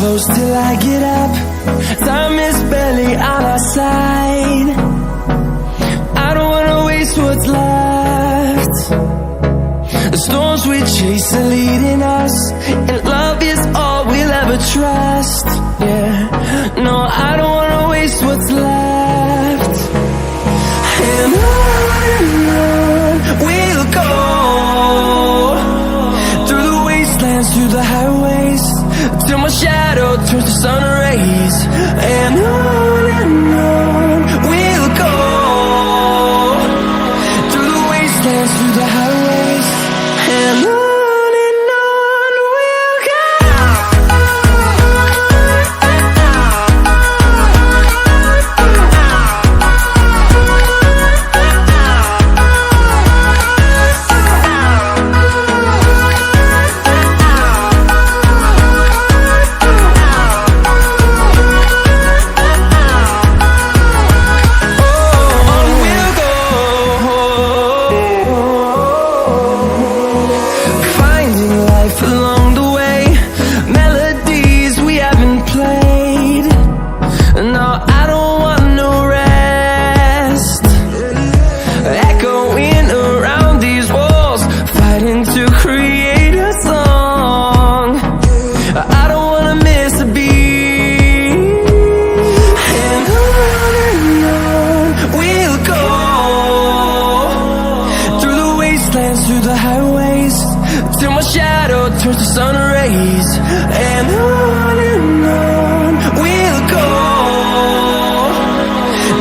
close till I get up. Time is barely on our side. I don't wanna waste what's left. The storms we chase are leading us, and love is all we'll ever trust. Yeah, no, I don't wanna waste what's left. And on we'll go, through the wastelands, through the highways, till my shadow turns to sun rays. And on we'll go, through the wastelands, through the highways, and on we'll go. Through the highways, till my shadow turns to sun rays. And on we'll go,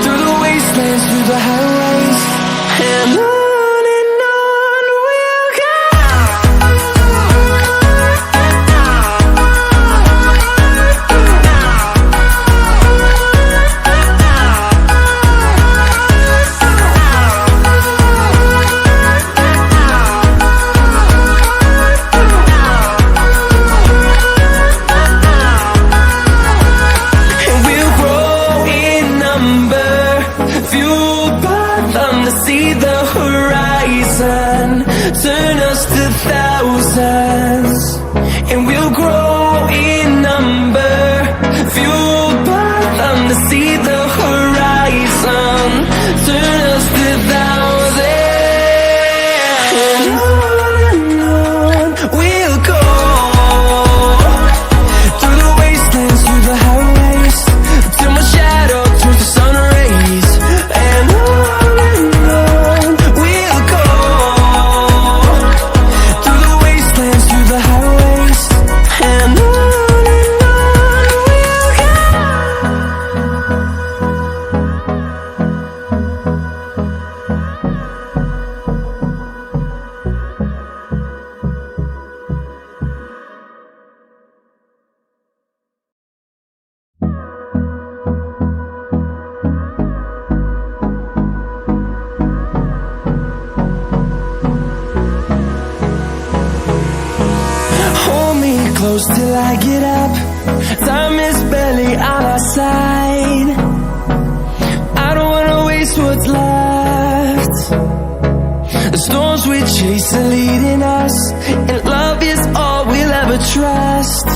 through the wastelands, through the highways, and on we'll go. Turn us to thousands, and we'll grow in number, fueled by them to see the horizon. Turn us to thousands, and on we'll go, through the wastelands, through the highways, till my shadow turns to sun rays. And on we'll go, through the wastelands, through the highways, and on we'll go. Hold me close till I get up. Time is barely on our side. I don't wanna waste what's left. The storms we chase are leading us, and love is all we'll ever trust.